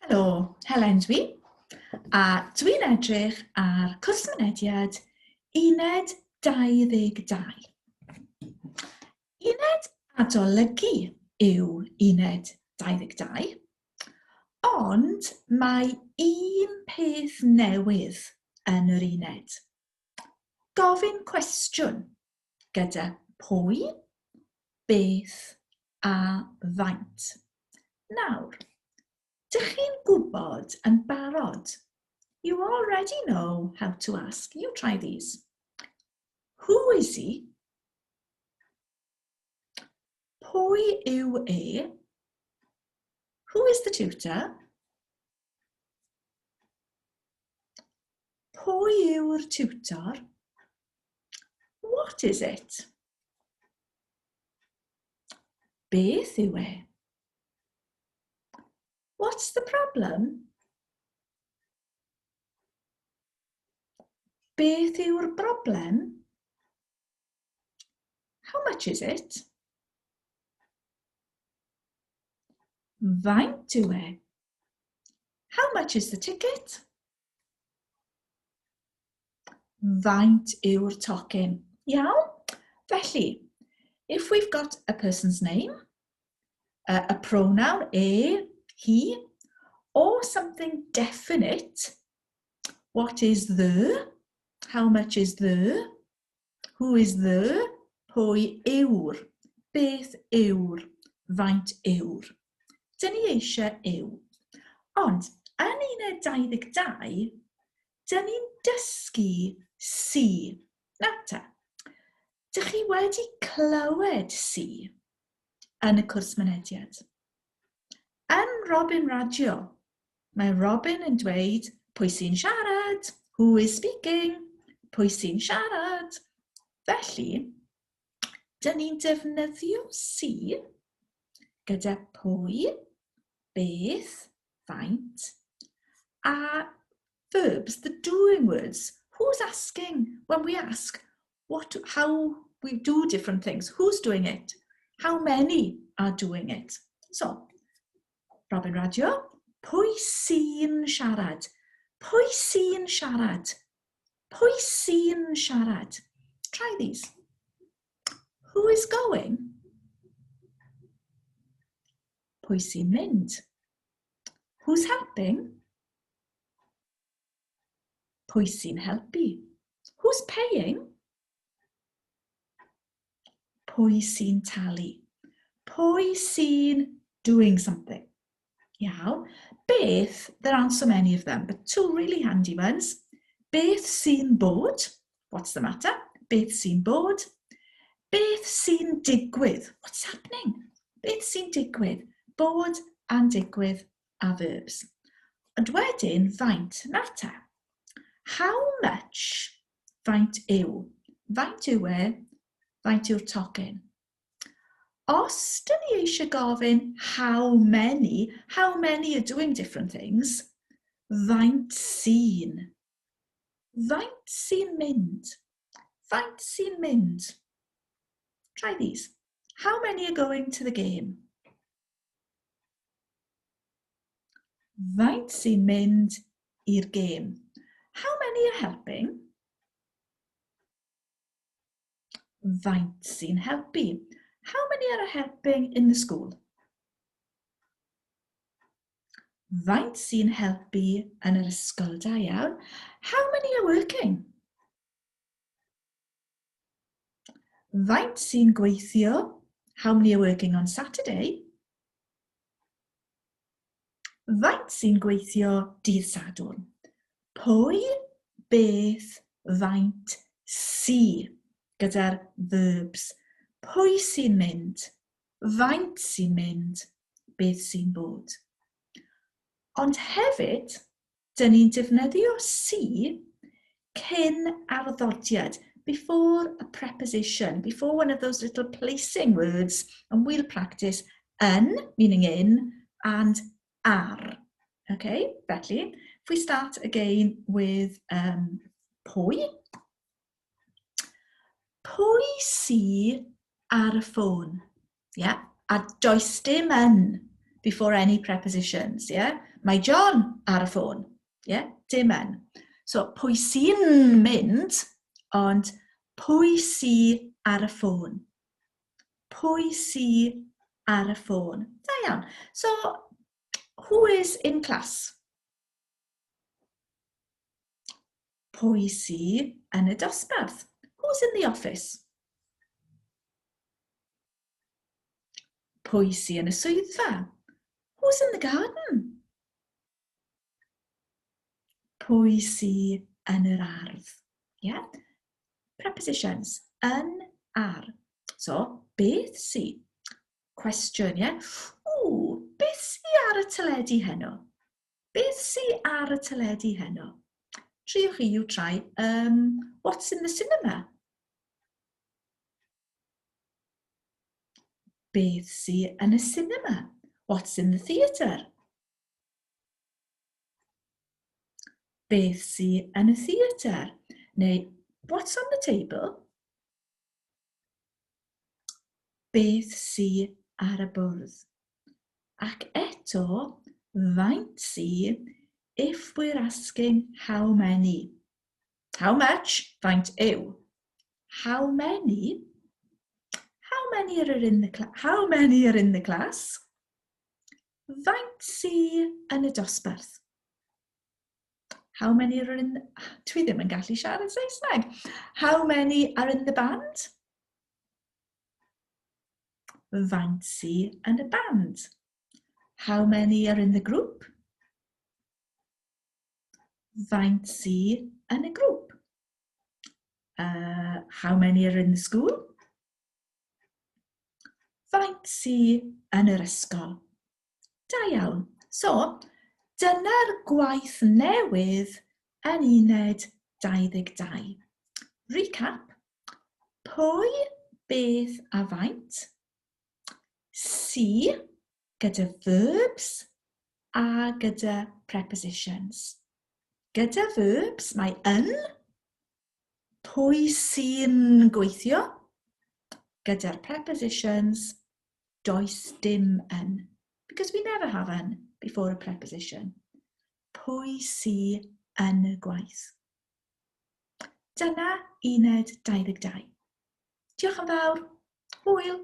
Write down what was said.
Helo, Helen dwi, a dwi'n edrych ar cwrs mynediad Uned 22. Uned adolygu yw Uned 22, ond mae un peth newydd yn yr uned. Gofyn cwestiwn gyda pwy, beth a faint. Nawr, dych chi'n gwybod yn barod? You already know how to ask. You try these. Who is he? Pwy yw e? Who is the tutor? Pwy yw'r tutor? What is it? Beth yw e? What's the problem? Beth yw'r broblem? How much is it? Faint yw e? How much is the ticket? Faint yw'r tocyn? Iawn? Felly, if we've got a person's name, a pronoun, e, he, or something definite, what is the? How much is the? Who is the? Pwy yw'r? Beth yw'r? Faint yw'r? Dyn ni eisiau yw. Ond, yn Uned 22, dyn ni'n dysgu si. Nawr ta, dych chi wedi clywed si yn y cwrs mynediad? Yn Robin Radio, mae Robin yn dweud pwy sy'n siarad, who is speaking, pwy sy'n siarad. Felly, dyn ni'n defnyddio si gyda pwy, beth, faint, a verbs, the doing words. Who's asking when we ask how we do different things? Who's doing it? How many are doing it? So, Robin Radio, pwy sy'n siarad? Pwy sy'n siarad? Pwy sy'n siarad? Try these. Who is going? Pwy sy'n mynd? Who's helping? Pwy sy'n helpu? Who's paying? Pwy sy'n talu? Pwy sy'n doing something? Iawn. Beth, there aren't so many of them, but two really handy ones. Beth sy'n bod? What's the matter? Beth sy'n bod? Beth sy'n digwydd? What's happening? Beth sy'n digwydd? Bod and digwydd are verbs. Ond wedyn, faint. Nawr ta. How much? Faint yw. Faint yw e? Faint yw'r tocyn. Os dyn ni eisiau gofyn how many are doing different things, faint sy'n. Faint sy'n mynd. Faint sy'n mynd. Try these. How many are going to the game? Faint sy'n mynd i'r game. How many are helping? Faint sy'n helpu. How many are helping in the school? Faint sy'n helpu yn yr ysgol? Da iawn. How many are working? Faint sy'n gweithio? How many are working on Saturday? Faint sy'n gweithio dydd Sadwrn? Pwy, beth, faint, sy, gyda'r verbs. Pwy sy'n mynd? Faint sy'n mynd? Beth sy'n bod? Ond hefyd, dyn ni'n defnyddio si cyn arddodiad, before a preposition, before one of those little placing words, and we'll practice yn, meaning in, and ar. Okay, felly, if we start again with pwy. Pwy sy ar y ffôn? Yeah, a does dim yn before any prepositions, yeah? Mae John ar y ffôn. Dim yn. So, pwy sy'n mynd, ond pwy sy ar y ffôn? Pwy sy ar y ffôn? Da iawn. So, who is in class? Pwy sy yn y dosbarth? Who's in the office? Pwy sy yn y swyddfa? Who's in the garden? Pwy sy yn yr ardd? Yeah? Prepositions. Yn, ar. So, beth sy? Question, beth sy ar y teledu heno? Beth sy ar y teledu heno? Triwch chi, you try. What's in the cinema? Beth sy yn y cinema? What's in the theatre? Beth sy yn y theatre? Neu, what's on the table? Beth sy ar y bwrdd? Ac eto, faint sy if we're asking how many. How much? Faint yw. How many? How many are in the class? How many are in the class? Faint sy yn y dosbarth? How many are in... Dwi ddim yn gallu siarad Saesneg. How many are in the band? Faint sy yn y band? How many are in the group? Faint sy yn y grŵp? How many are in the school? Faint sy yn yr ysgol? Da iawn. So, dyna'r gwaith newydd yn uned 22. Recap. Pwy, beth a faint? Sy gyda verbs a gyda prepositions. Gyda verbs mae yn. Pwy sy'n gweithio? Gyda'r prepositions, does dim yn. Because we never have yn before a preposition. Pwy sy yn y gwaith? Dyna uned 22. Diolch yn fawr. Hwyl.